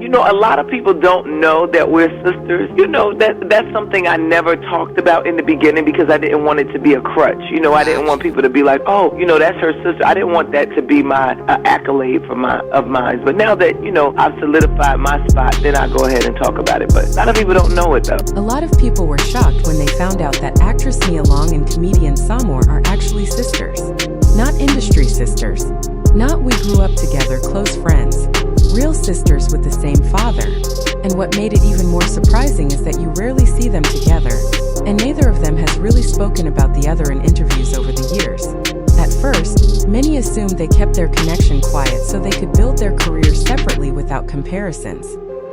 You know, a lot of people don't know that we're sisters. You know, that's something I never talked about in the beginning because I didn't want it to be a crutch. You know, I didn't want people to be like, oh, you know, that's her sister. I didn't want that to be my accolade of mine. But now that, you know, I've solidified my spot, then I go ahead and talk about it. But a lot of people don't know it, though. A lot of people were shocked when they found out that actress Nia Long and comedian Samor are actually sisters. Not industry sisters. Not we grew up together, close friends. Real sisters with the same father. And what made it even more surprising is that you rarely see them together, and neither of them has really spoken about the other in interviews over the years. At first, many assumed they kept their connection quiet so they could build their careers separately without comparisons.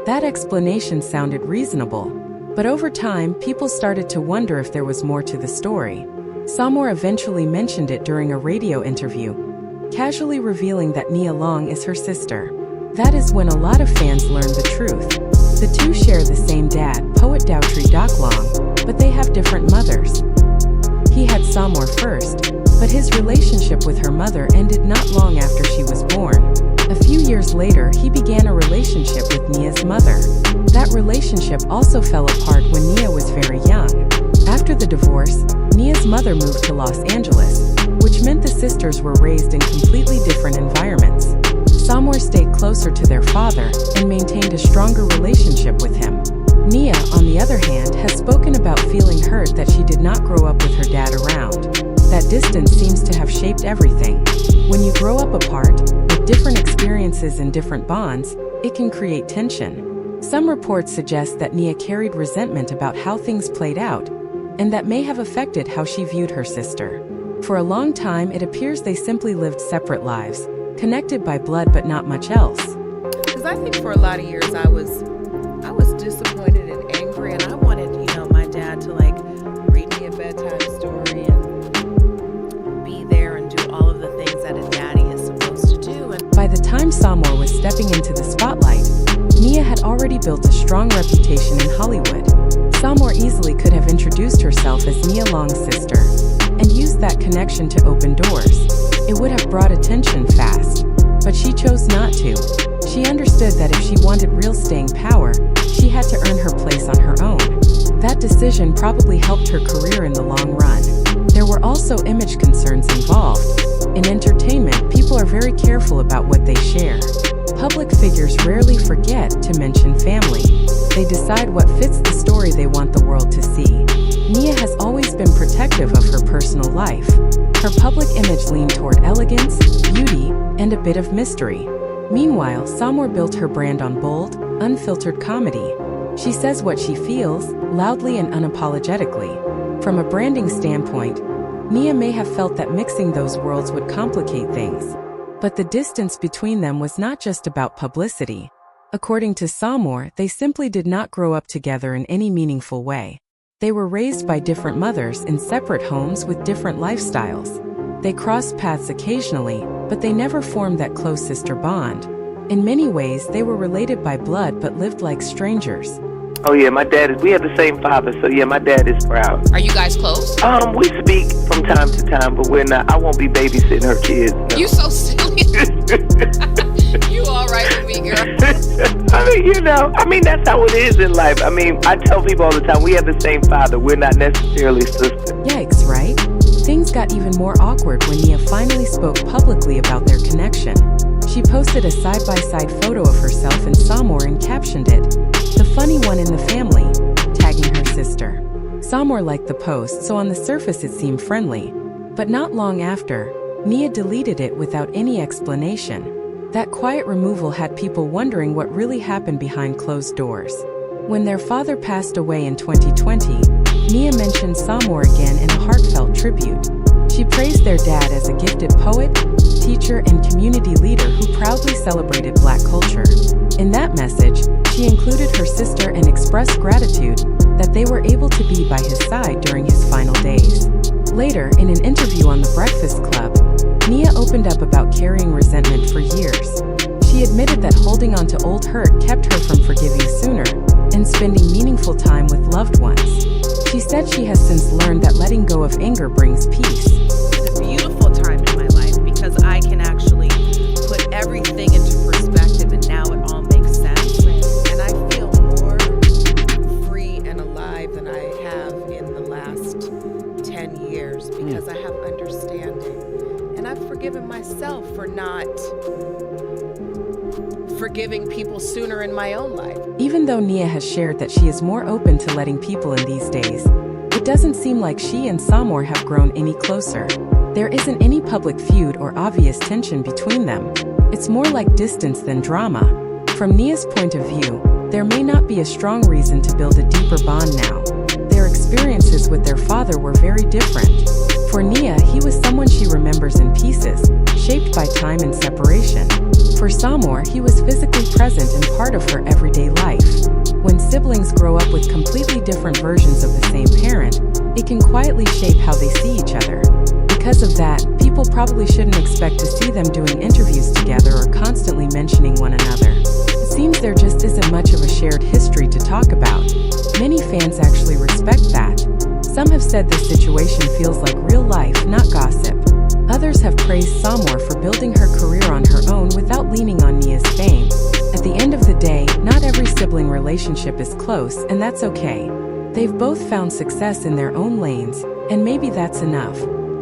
That explanation sounded reasonable. But over time, people started to wonder if there was more to the story. Samor eventually mentioned it during a radio interview, casually revealing that Nia Long is her sister. That is when a lot of fans learned the truth. The two share the same dad, poet Dautry Doc Long, but they have different mothers. He had Samor first, but his relationship with her mother ended not long after she was born. A few years later, he began a relationship with Nia's mother. That relationship also fell apart when Nia was very young. After the divorce, Nia's mother moved to Los Angeles, which meant the sisters were raised in completely different environments. Samor stayed closer to their father and maintained a stronger relationship with him. Nia, on the other hand, has spoken about feeling hurt that she did not grow up with her dad around. That distance seems to have shaped everything. When you grow up apart, with different experiences and different bonds, it can create tension. Some reports suggest that Nia carried resentment about how things played out, and that may have affected how she viewed her sister. For a long time, it appears they simply lived separate lives, connected by blood but not much else. Because I think for a lot of years I was disappointed and angry, and I wanted, my dad to read me a bedtime story and be there and do all of the things that a daddy is supposed to do. And by the time Samor was stepping into the spotlight, Nia had already built a strong reputation in Hollywood. Samor easily could have introduced herself as Nia Long's sister and used that connection to open doors. It would have brought attention fast, but she chose not to. She understood that if she wanted real staying power, she had to earn her place on her own. That decision probably helped her career in the long run. There were also image concerns involved. In entertainment, people are very careful about what they share. Public figures rarely forget to mention family. They decide what fits the story they want the world to see. Nia has always been protective of her personal life. Her public image leaned toward elegance, beauty, and a bit of mystery. Meanwhile, Samor built her brand on bold, unfiltered comedy. She says what she feels, loudly and unapologetically. From a branding standpoint, Nia may have felt that mixing those worlds would complicate things. But the distance between them was not just about publicity. According to Samor, they simply did not grow up together in any meaningful way. They were raised by different mothers in separate homes with different lifestyles. They crossed paths occasionally, but they never formed that close sister bond. In many ways, they were related by blood but lived like strangers. Oh yeah, we have the same father, so yeah, my dad is proud. Are you guys close? We speak from time to time, but we're not. I won't be babysitting her kids. No. You so silly. You all right with me, girl? That's how it is in life. I tell people all the time, we have the same father. We're not necessarily sisters. Yikes, right? Things got even more awkward when Nia finally spoke publicly about their connection. She posted a side-by-side photo of herself and Samor and captioned it, "The funny one in the family," tagging her sister. Samor liked the post, so on the surface it seemed friendly. But not long after, Nia deleted it without any explanation. That quiet removal had people wondering what really happened behind closed doors. When their father passed away in 2020, Nia mentioned Samor again in a heartfelt tribute. She praised their dad as a gifted poet, teacher, and community leader who proudly celebrated Black culture. In that message, she included her sister and expressed gratitude that they were able to be by his side during his final days. Later, in an interview on The Breakfast Club, Nia opened up about carrying resentment for years. She admitted that holding on to old hurt kept her from forgiving sooner and spending meaningful time with loved ones. She said she has since learned that letting go of anger brings peace. it's a beautiful time in my life because I can actually put everything into perspective, and now it all makes sense. people sooner in my own life. Even though Nia has shared that she is more open to letting people in these days, it doesn't seem like she and Samor have grown any closer. There isn't any public feud or obvious tension between them. It's more like distance than drama. From Nia's point of view, there may not be a strong reason to build a deeper bond now. Their experiences with their father were very different. For Nia, he was someone she remembers in pieces, shaped by time and separation. For Samor, he was physically present and part of her everyday life. When siblings grow up with completely different versions of the same parent, it can quietly shape how they see each other. Because of that, people probably shouldn't expect to see them doing interviews together or constantly mentioning one another. It seems there just isn't much of a shared history to talk about. Many fans actually respect that. Some have said this situation feels like real life, not gossip. Others have praised Samor for building her career on her own without leaning on Nia's fame. At the end of the day, not every sibling relationship is close, and that's okay. They've both found success in their own lanes, and maybe that's enough.